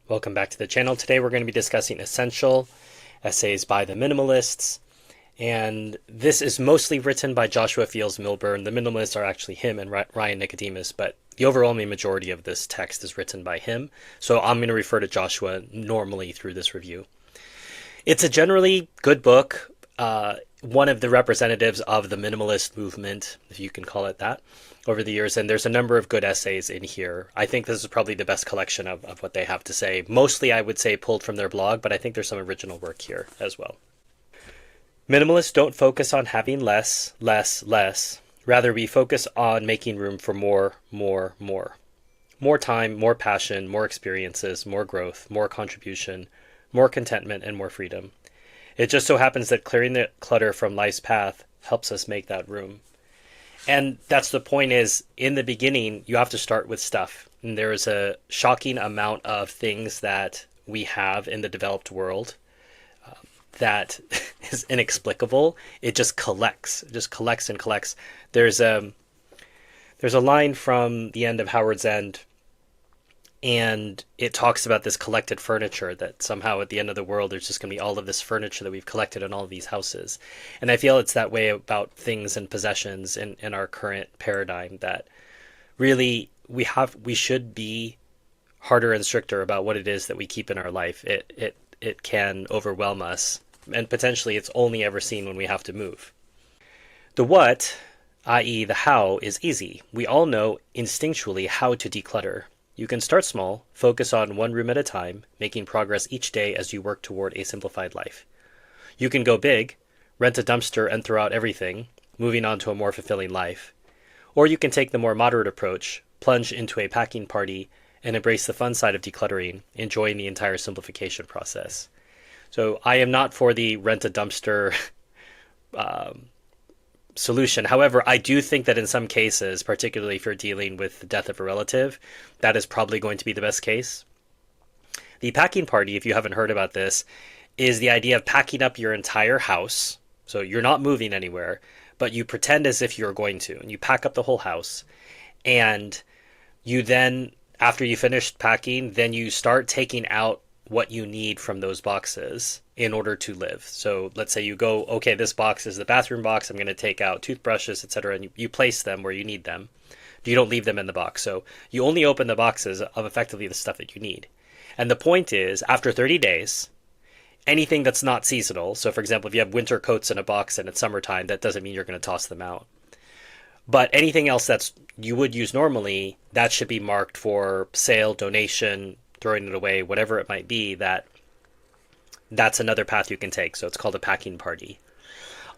Welcome back to the channel. Today we're going to be discussing essential essays by the Minimalists, and this is mostly written by Joshua Fields Milburn. The Minimalists are actually him and Ryan Nicodemus, but the overwhelming majority of this text is written by him, so I'm going to refer to Joshua normally through this review. It's a generally good book, one of the representatives of the minimalist movement, if you can call it that, over the years, and there's a number of good essays in here. I think this is probably the best collection of what they have to say. Mostly, I would say, pulled from their blog, but I think there's some original work here as well. Minimalists don't focus on having less, less, less. Rather, we focus on making room for more, more, more. More time, more passion, more experiences, more growth, more contribution, more contentment, and more freedom. It just so happens that clearing the clutter from life's path helps us make that room. And that's the point is, in the beginning, you have to start with stuff. And there is a shocking amount of things that we have in the developed world that is inexplicable. It just collects. It just collects and collects. There's a line from the end of Howard's End, and it talks about this collected furniture, that somehow at the end of the world there's just going to be all of this furniture that we've collected in all of these houses. And I feel it's that way about things and possessions in our current paradigm, that really we should be harder and stricter about what it is that we keep in our life. It can overwhelm us, and potentially it's only ever seen when we have to move. The what, i.e. the how, is easy. We all know instinctually how to declutter. You can start small, focus on one room at a time, making progress each day as you work toward a simplified life. You can go big, rent a dumpster and throw out everything, moving on to a more fulfilling life. Or you can take the more moderate approach, plunge into a packing party, and embrace the fun side of decluttering, enjoying the entire simplification process. So I am not for the rent a dumpster solution. However, I do think that in some cases, particularly if you're dealing with the death of a relative, that is probably going to be the best case. The packing party, if you haven't heard about this, is the idea of packing up your entire house. So you're not moving anywhere, but you pretend as if you're going to, and you pack up the whole house. And you then, after you finish packing, then you start taking out what you need from those boxes in order to live. So let's say you go, okay, this box is the bathroom box. I'm going to take out toothbrushes, etc. And you place them where you need them. You don't leave them in the box. So you only open the boxes of effectively the stuff that you need. And the point is, after 30 days, anything that's not seasonal, so for example, if you have winter coats in a box and it's summertime, that doesn't mean you're going to toss them out. But anything else that's you would use normally, that should be marked for sale, donation, throwing it away, whatever it might be. That's another path you can take. So it's called a packing party.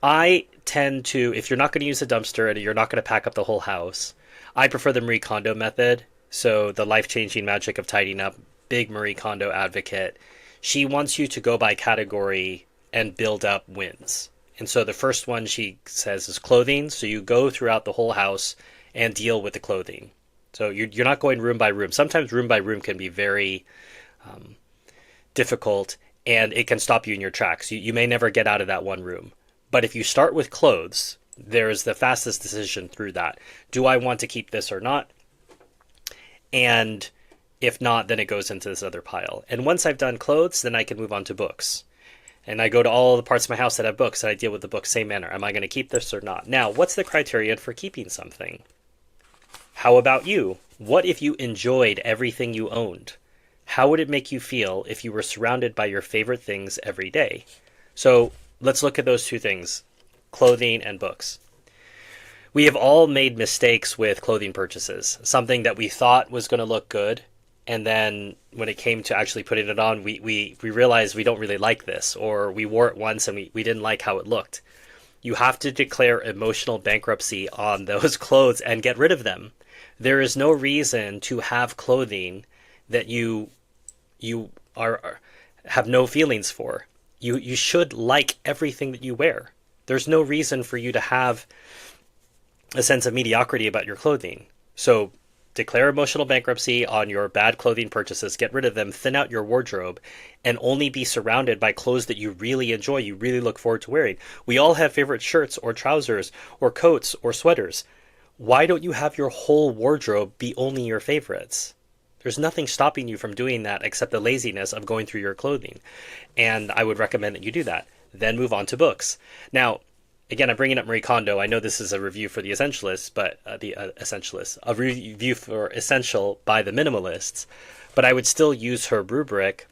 I tend to, if you're not going to use a dumpster and you're not going to pack up the whole house, I prefer the Marie Kondo method. So the life-changing magic of tidying up, big Marie Kondo advocate. She wants you to go by category and build up wins. And so the first one she says is clothing. So you go throughout the whole house and deal with the clothing. So you're not going room by room. Sometimes room by room can be very difficult, and it can stop you in your tracks. You may never get out of that one room. But if you start with clothes, there's the fastest decision through that. Do I want to keep this or not? And if not, then it goes into this other pile. And once I've done clothes, then I can move on to books. And I go to all the parts of my house that have books, and I deal with the books same manner. Am I going to keep this or not? Now, what's the criterion for keeping something? How about you? What if you enjoyed everything you owned? How would it make you feel if you were surrounded by your favorite things every day? So let's look at those two things, clothing and books. We have all made mistakes with clothing purchases, something that we thought was going to look good. And then when it came to actually putting it on, we realized we don't really like this, or we wore it once and we didn't like how it looked. You have to declare emotional bankruptcy on those clothes and get rid of them. There is no reason to have clothing that you have no feelings for. You should like everything that you wear. There's no reason for you to have a sense of mediocrity about your clothing. So declare emotional bankruptcy on your bad clothing purchases, get rid of them, thin out your wardrobe, and only be surrounded by clothes that you really enjoy, you really look forward to wearing. We all have favorite shirts or trousers or coats or sweaters. Why don't you have your whole wardrobe be only your favorites? There's nothing stopping you from doing that except the laziness of going through your clothing. And I would recommend that you do that. Then move on to books. Now, again, I'm bringing up Marie Kondo. I know this is a review for the Essentialists, but Essentialists, a review for Essential by the Minimalists. But I would still use her rubric.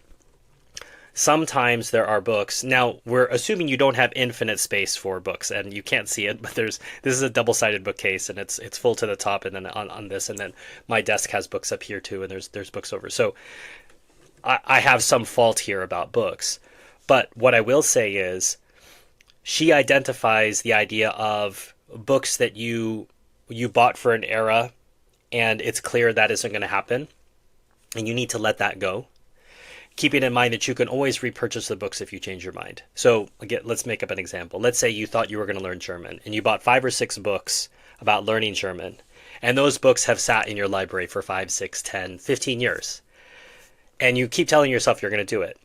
Sometimes there are books. Now, we're assuming you don't have infinite space for books, and you can't see it, but this is a double-sided bookcase, and it's full to the top, and then on this, and then my desk has books up here too, and there's books over. So I have some fault here about books. But what I will say is she identifies the idea of books that you bought for an era, and it's clear that isn't going to happen, and you need to let that go, keeping in mind that you can always repurchase the books if you change your mind. So again, let's make up an example. Let's say you thought you were going to learn German and you bought 5 or 6 books about learning German. And those books have sat in your library for 5, 6, 10, 15 years. And you keep telling yourself you're going to do it.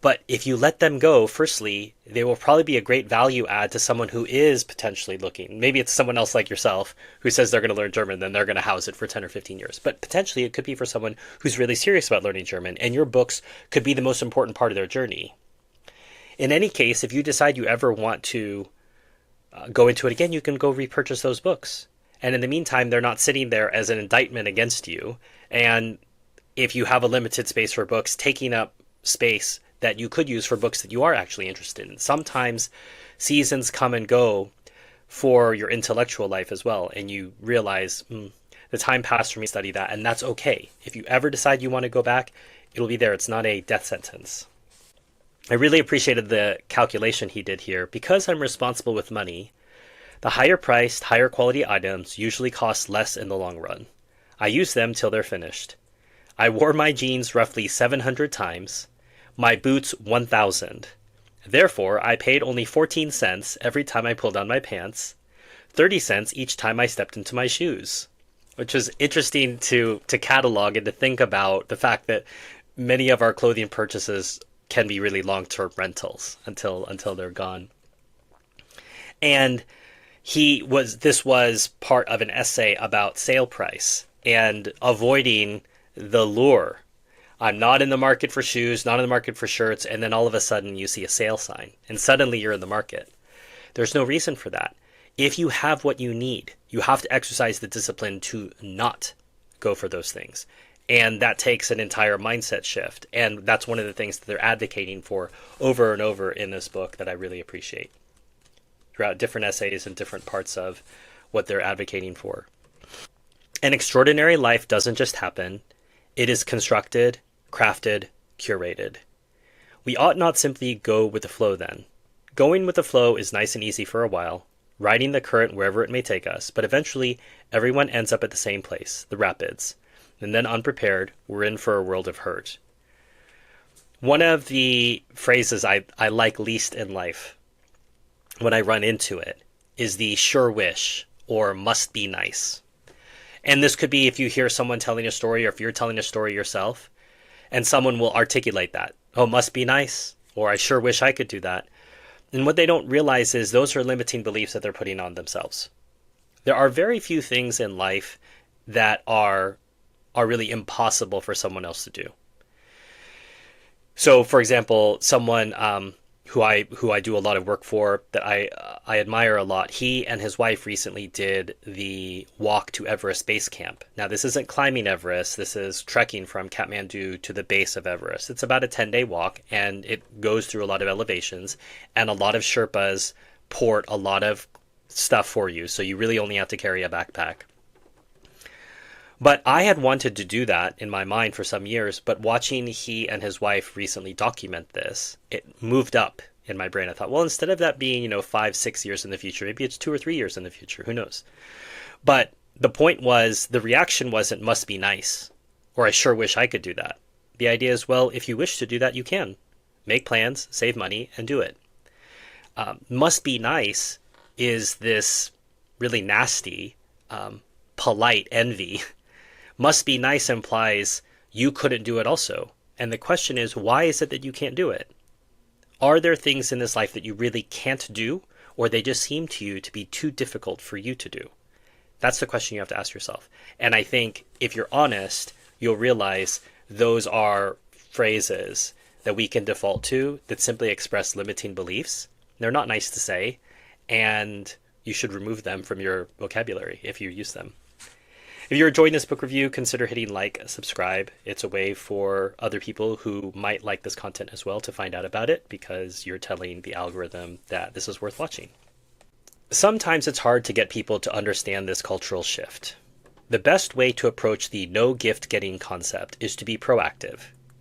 But if you let them go, firstly, they will probably be a great value add to someone who is potentially looking. Maybe it's someone else like yourself who says they're going to learn German, then they're going to house it for 10 or 15 years. But potentially it could be for someone who's really serious about learning German, and your books could be the most important part of their journey. In any case, if you decide you ever want to go into it again, you can go repurchase those books. And in the meantime, they're not sitting there as an indictment against you. And if you have a limited space for books, taking up space that you could use for books that you are actually interested in. Sometimes seasons come and go for your intellectual life as well, and you realize the time passed for me to study that, and that's okay. If you ever decide you want to go back, it'll be there. It's not a death sentence. I really appreciated the calculation he did here. Because I'm responsible with money, the higher priced, higher quality items usually cost less in the long run. I use them till they're finished. I wore my jeans roughly 700 times. My boots 1,000. Therefore, I paid only 14 cents every time I pulled on my pants, 30 cents each time I stepped into my shoes. Which is interesting to catalog and to think about the fact that many of our clothing purchases can be really long-term rentals until they're gone. And this was part of an essay about sale price and avoiding the lure. I'm not in the market for shoes, not in the market for shirts, and then all of a sudden you see a sale sign, and suddenly you're in the market. There's no reason for that. If you have what you need, you have to exercise the discipline to not go for those things. And that takes an entire mindset shift. And that's one of the things that they're advocating for over and over in this book that I really appreciate throughout different essays and different parts of what they're advocating for. An extraordinary life doesn't just happen. It is constructed, crafted, curated. We ought not simply go with the flow then. Going with the flow is nice and easy for a while, riding the current wherever it may take us, but eventually everyone ends up at the same place, the rapids. And then unprepared, we're in for a world of hurt. One of the phrases I like least in life, when I run into it, is the sure wish or must be nice. And this could be if you hear someone telling a story or if you're telling a story yourself, and someone will articulate that. Oh, must be nice, or I sure wish I could do that. And what they don't realize is those are limiting beliefs that they're putting on themselves. There are very few things in life that are really impossible for someone else to do. So, for example, someone who I do a lot of work for that I admire a lot, he and his wife recently did the walk to Everest Base Camp. Now, this isn't climbing Everest. This is trekking from Kathmandu to the base of Everest. It's about a 10-day walk, and it goes through a lot of elevations, and a lot of Sherpas port a lot of stuff for you, so you really only have to carry a backpack. But I had wanted to do that in my mind for some years, but watching he and his wife recently document this, it moved up in my brain. I thought, well, instead of that being, 5, 6 years in the future, maybe it's 2 or 3 years in the future. Who knows? But the point was, the reaction wasn't must be nice, or I sure wish I could do that. The idea is, well, if you wish to do that, you can. Make plans, save money, and do it. Must be nice is this really nasty, polite envy. Must be nice implies you couldn't do it also. And the question is, why is it that you can't do it? Are there things in this life that you really can't do, or they just seem to you to be too difficult for you to do? That's the question you have to ask yourself. And I think if you're honest, you'll realize those are phrases that we can default to that simply express limiting beliefs. They're not nice to say, and you should remove them from your vocabulary if you use them. If you're enjoying this book review, consider hitting like, subscribe. It's a way for other people who might like this content as well to find out about it, because you're telling the algorithm that this is worth watching. Sometimes it's hard to get people to understand this cultural shift. The best way to approach the no gift getting concept is to be proactive.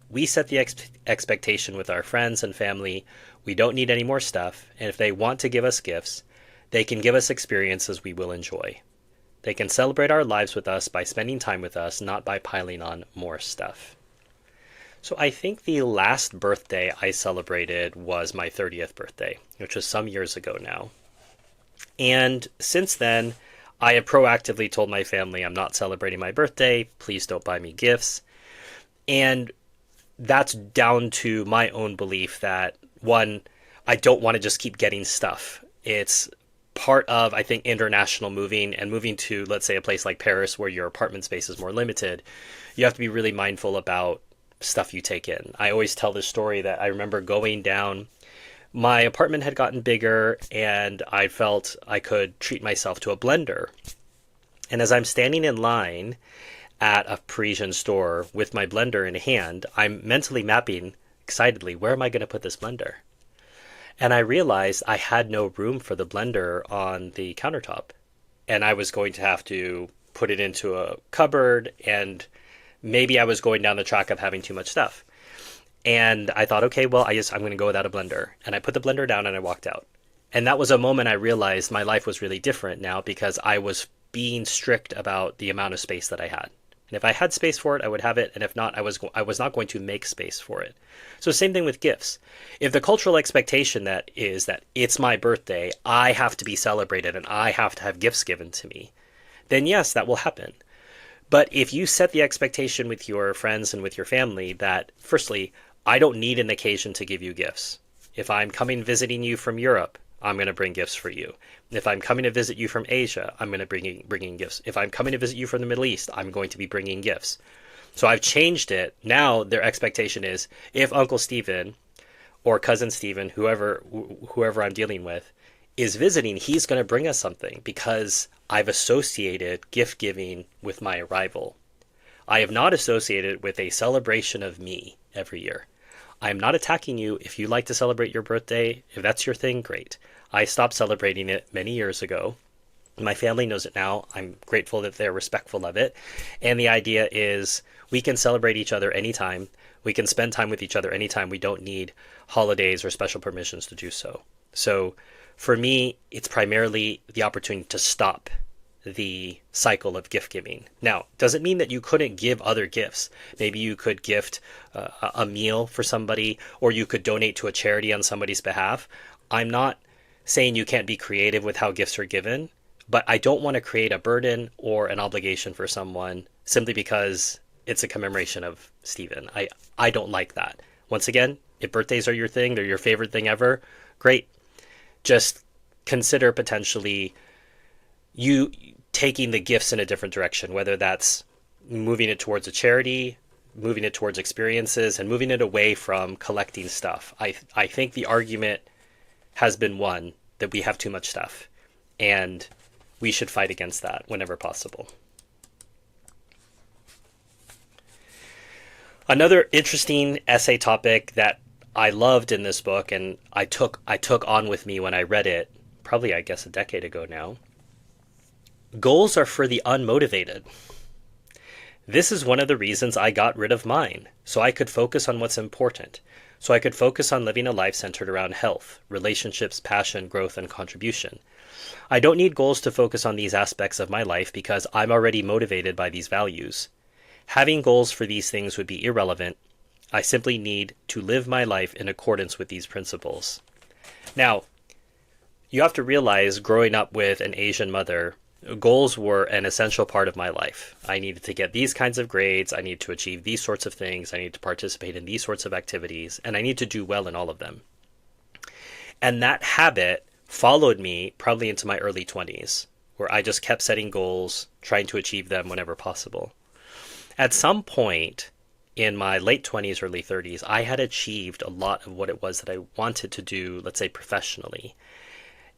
We set the expectation with our friends and family. We don't need any more stuff, and if they want to give us gifts, they can give us experiences we will enjoy. They can celebrate our lives with us by spending time with us, not by piling on more stuff. So I think the last birthday I celebrated was my 30th birthday, which was some years ago now. And since then, I have proactively told my family I'm not celebrating my birthday. Please don't buy me gifts. And that's down to my own belief that, one, I don't want to just keep getting stuff. It's part of, I think, international moving and moving to, let's say, a place like Paris where your apartment space is more limited. You have to be really mindful about stuff you take in. I always tell this story that I remember going down. My apartment had gotten bigger and I felt I could treat myself to a blender. And as I'm standing in line at a Parisian store with my blender in hand, I'm mentally mapping excitedly, where am I going to put this blender? And I realized I had no room for the blender on the countertop. And I was going to have to put it into a cupboard, and maybe I was going down the track of having too much stuff. And I thought, okay, well, I'm going to go without a blender. And I put the blender down and I walked out. And that was a moment I realized my life was really different now, because I was being strict about the amount of space that I had. And if I had space for it, I would have it. And if not, I was not going to make space for it. So same thing with gifts. If the cultural expectation that is that it's my birthday, I have to be celebrated and I have to have gifts given to me, then yes, that will happen. But if you set the expectation with your friends and with your family that, firstly, I don't need an occasion to give you gifts. If I'm coming visiting you from Europe, I'm going to bring gifts for you. If I'm coming to visit you from Asia, I'm going to bring gifts. If I'm coming to visit you from the Middle East, I'm going to be bringing gifts. So I've changed it. Now their expectation is, if Uncle Stephen or Cousin Stephen, whoever I'm dealing with, is visiting, he's going to bring us something, because I've associated gift giving with my arrival. I have not associated with a celebration of me every year. I am not attacking you. If you like to celebrate your birthday, if that's your thing, great. I stopped celebrating it many years ago. My family knows it now. I'm grateful that they're respectful of it. And the idea is we can celebrate each other anytime. We can spend time with each other anytime. We don't need holidays or special permissions to do so. So for me, it's primarily the opportunity to stop the cycle of gift giving. Now, does it mean that you couldn't give other gifts? Maybe you could gift a meal for somebody, or you could donate to a charity on somebody's behalf. I'm not saying you can't be creative with how gifts are given, but I don't want to create a burden or an obligation for someone simply because it's a commemoration of Stephen. I don't like that. Once again, if birthdays are your thing, they're your favorite thing ever, great. Just consider potentially you taking the gifts in a different direction, whether that's moving it towards a charity, moving it towards experiences, and moving it away from collecting stuff. I think the argument has been won that we have too much stuff, and we should fight against that whenever possible. Another interesting essay topic that I loved in this book, and I took on with me when I read it, probably I guess a decade ago now. Goals are for the unmotivated. This is one of the reasons I got rid of mine, so I could focus on what's important. So I could focus on living a life centered around health, relationships, passion, growth, and contribution. I don't need goals to focus on these aspects of my life because I'm already motivated by these values. Having goals for these things would be irrelevant. I simply need to live my life in accordance with these principles. Now, you have to realize, growing up with an Asian mother, goals were an essential part of my life. I needed to get these kinds of grades. I need to achieve these sorts of things. I need to participate in these sorts of activities, and I need to do well in all of them. And that habit followed me probably into my early 20s, where I just kept setting goals, trying to achieve them whenever possible. At some point in my late 20s, early 30s, I had achieved a lot of what it was that I wanted to do, let's say professionally.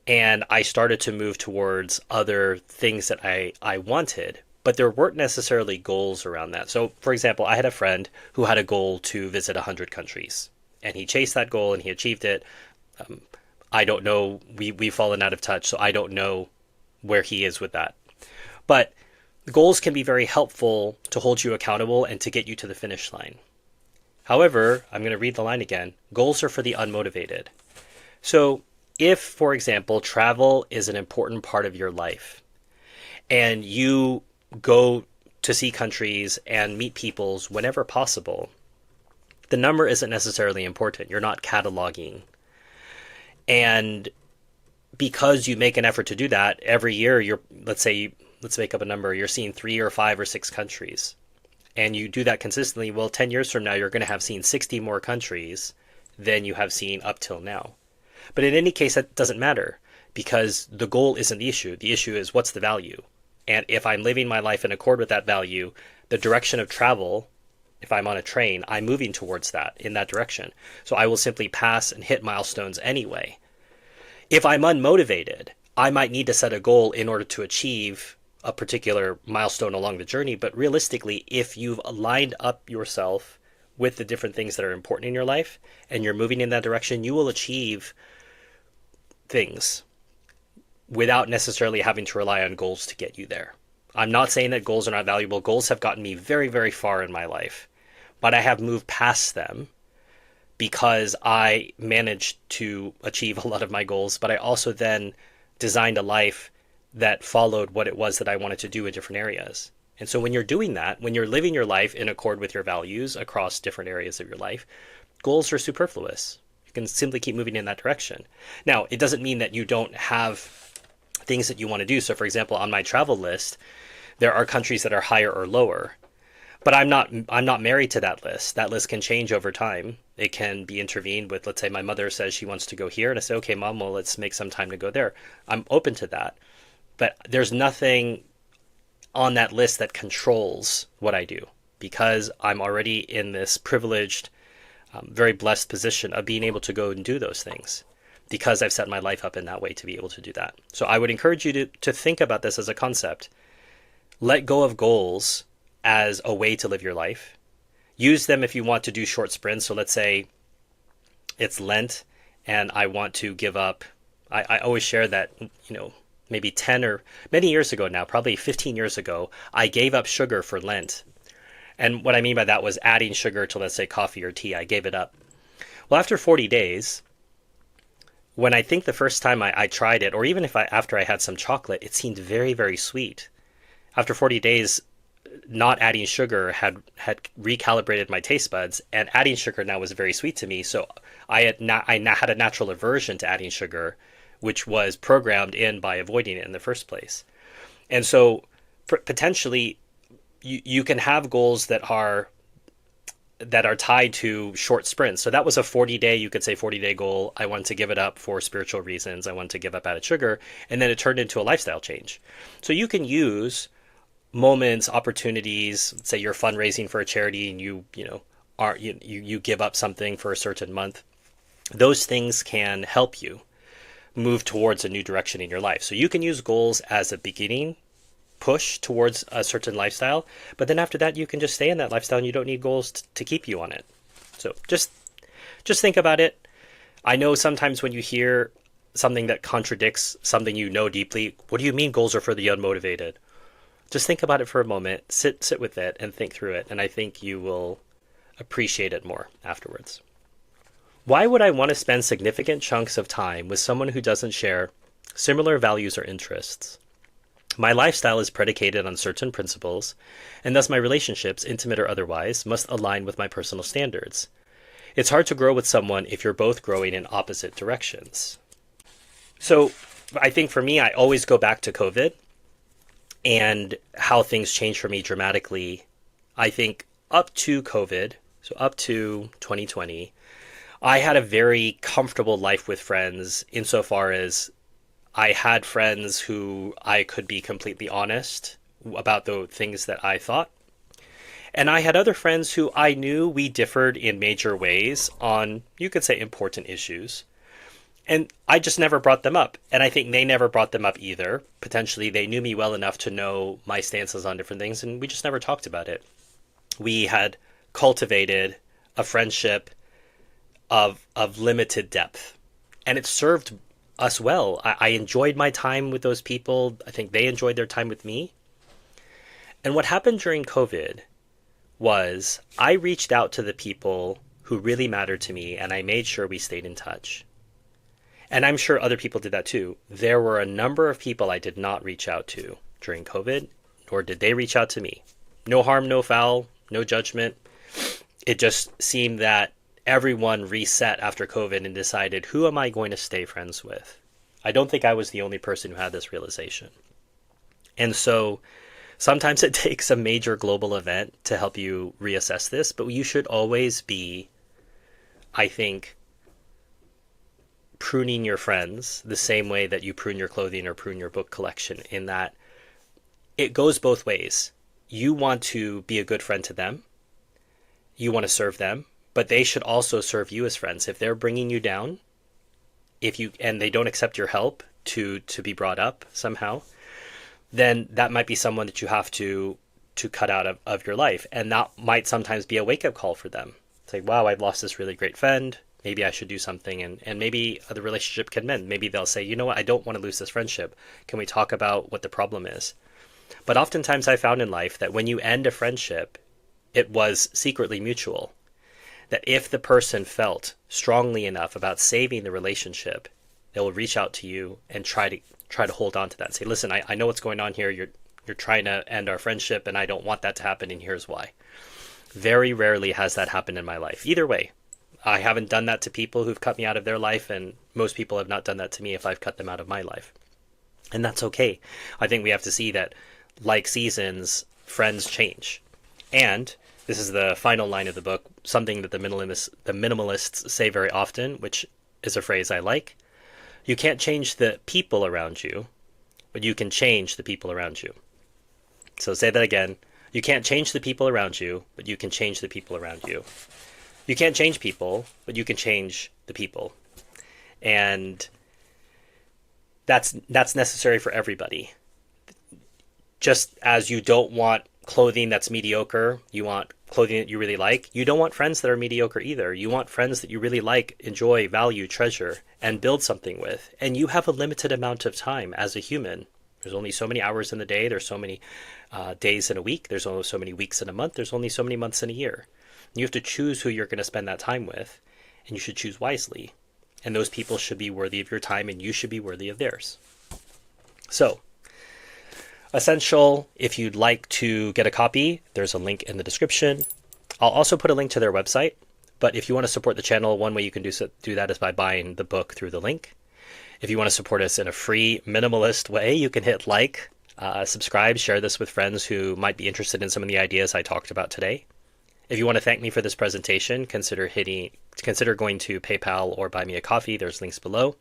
And I started to move towards other things that I wanted, but there weren't necessarily goals around that. So, for example, I had a friend who had a goal to visit 100 countries, and he chased that goal and he achieved it. Um, I don't know. We've fallen out of touch, so I don't know where he is with that. But goals can be very helpful to hold you accountable and to get you to the finish line. However, I'm going to read the line again. Goals are for the unmotivated. So, if, for example, travel is an important part of your life and you go to see countries and meet peoples whenever possible, the number isn't necessarily important. You're not cataloging. And because you make an effort to do that every year, let's make up a number, you're seeing 3 or 5 or 6 countries, and you do that consistently. Well, 10 years from now, you're going to have seen 60 more countries than you have seen up till now. But in any case, that doesn't matter because the goal isn't the issue. The issue is what's the value. And if I'm living my life in accord with that value, the direction of travel, if I'm on a train, I'm moving towards that in that direction. So I will simply pass and hit milestones anyway. If I'm unmotivated, I might need to set a goal in order to achieve a particular milestone along the journey. But realistically, if you've aligned up yourself with the different things that are important in your life and you're moving in that direction, you will achieve things without necessarily having to rely on goals to get you there. I'm not saying that goals are not valuable. Goals have gotten me very, very far in my life, but I have moved past them because I managed to achieve a lot of my goals, but I also then designed a life that followed what it was that I wanted to do in different areas. And so when you're doing that, when you're living your life in accord with your values across different areas of your life, goals are superfluous. You can simply keep moving in that direction. Now, it doesn't mean that you don't have things that you want to do. So for example, on my travel list, there are countries that are higher or lower. But I'm not married to that list. That list can change over time. It can be intervened with, let's say my mother says she wants to go here, and I say, okay, mom, well, let's make some time to go there. I'm open to that. But there's nothing on that list that controls what I do because I'm already in this privileged, very blessed position of being able to go and do those things because I've set my life up in that way to be able to do that. So I would encourage you to think about this as a concept. Let go of goals as a way to live your life. Use them if you want to do short sprints. So let's say it's Lent and I want to give up. I always share that, maybe 10 or many years ago now, probably 15 years ago, I gave up sugar for Lent. And what I mean by that was adding sugar to, let's say, coffee or tea. I gave it up. Well, after 40 days, when I think the first time I tried it, or even after I had some chocolate, it seemed very, very sweet. After 40 days, not adding sugar had recalibrated my taste buds, and adding sugar now was very sweet to me. So I had a natural aversion to adding sugar, which was programmed in by avoiding it in the first place. And so potentially you can have goals that are tied to short sprints. So that was a 40-day, you could say 40-day goal. I wanted to give it up for spiritual reasons. I wanted to give up added sugar. And then it turned into a lifestyle change. So you can use moments, opportunities, say you're fundraising for a charity and you give up something for a certain month. Those things can help you move towards a new direction in your life. So you can use goals as a beginning push towards a certain lifestyle, but then after that you can just stay in that lifestyle and you don't need goals to keep you on it. So just think about it. I know sometimes when you hear something that contradicts something you know deeply, what do you mean goals are for the unmotivated? Just think about it for a moment, sit with it and think through it, and I think you will appreciate it more afterwards. Why would I want to spend significant chunks of time with someone who doesn't share similar values or interests? My lifestyle is predicated on certain principles, and thus my relationships, intimate or otherwise, must align with my personal standards. It's hard to grow with someone if you're both growing in opposite directions. So I think for me, I always go back to COVID and how things changed for me dramatically. I think up to COVID, so up to 2020, I had a very comfortable life with friends insofar as I had friends who I could be completely honest about the things that I thought. And I had other friends who I knew we differed in major ways on, you could say, important issues. And I just never brought them up. And I think they never brought them up either. Potentially, they knew me well enough to know my stances on different things, and we just never talked about it. We had cultivated a friendship of limited depth, and it served us well. I enjoyed my time with those people. I think they enjoyed their time with me. And what happened during COVID was I reached out to the people who really mattered to me, and I made sure we stayed in touch. And I'm sure other people did that too. There were a number of people I did not reach out to during COVID, nor did they reach out to me. No harm, no foul, no judgment. It just seemed that everyone reset after COVID and decided, who am I going to stay friends with? I don't think I was the only person who had this realization. And so sometimes it takes a major global event to help you reassess this, but you should always be, I think, pruning your friends the same way that you prune your clothing or prune your book collection, in that it goes both ways. You want to be a good friend to them. You want to serve them, but they should also serve you as friends. If they're bringing you down, and they don't accept your help to be brought up somehow, then that might be someone that you have to cut out of your life. And that might sometimes be a wake-up call for them. It's like, wow, I've lost this really great friend. Maybe I should do something, and maybe the relationship can mend. Maybe they'll say, you know what, I don't want to lose this friendship. Can we talk about what the problem is? But oftentimes I found in life that when you end a friendship, it was secretly mutual. That if the person felt strongly enough about saving the relationship, they will reach out to you and try to hold on to that and say, listen, I know what's going on here. You're trying to end our friendship, and I don't want that to happen, and here's why. Very rarely has that happened in my life. Either way, I haven't done that to people who've cut me out of their life, and most people have not done that to me if I've cut them out of my life. And that's okay. I think we have to see that, like seasons, friends change. And this is the final line of the book, something that the minimalists say very often, which is a phrase I like. You can't change the people around you, but you can change the people around you. So say that again. You can't change the people around you, but you can change the people around you. You can't change people, but you can change the people. And that's necessary for everybody. Just as you don't want clothing that's mediocre, you want clothing that you really like. You don't want friends that are mediocre either. You want friends that you really like, enjoy, value, treasure, and build something with. And you have a limited amount of time as a human. There's only so many hours in the day. There's so many days in a week. There's only so many weeks in a month. There's only so many months in a year. You have to choose who you're going to spend that time with, and you should choose wisely. And those people should be worthy of your time, and you should be worthy of theirs. So, Essential, if you'd like to get a copy, there's a link in the description. I'll also put a link to their website, but if you want to support the channel, one way you can do that is by buying the book through the link. If you want to support us in a free, minimalist way, you can hit like, subscribe, share this with friends who might be interested in some of the ideas I talked about today. If you want to thank me for this presentation, consider going to PayPal or buy me a coffee. There's links below.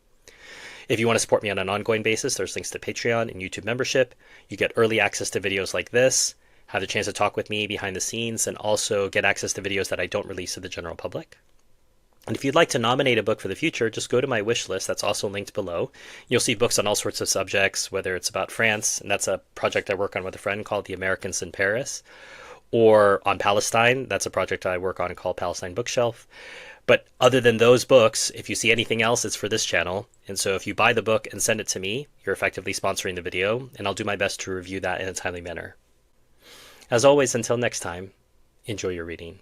If you want to support me on an ongoing basis, there's links to Patreon and YouTube membership. You get early access to videos like this, have the chance to talk with me behind the scenes, and also get access to videos that I don't release to the general public. And if you'd like to nominate a book for the future, just go to my wish list. That's also linked below. You'll see books on all sorts of subjects, whether it's about France, and that's a project I work on with a friend called The Americans in Paris, or on Palestine. That's a project I work on called Palestine Bookshelf. But other than those books, if you see anything else, it's for this channel. And so if you buy the book and send it to me, you're effectively sponsoring the video, and I'll do my best to review that in a timely manner. As always, until next time, enjoy your reading.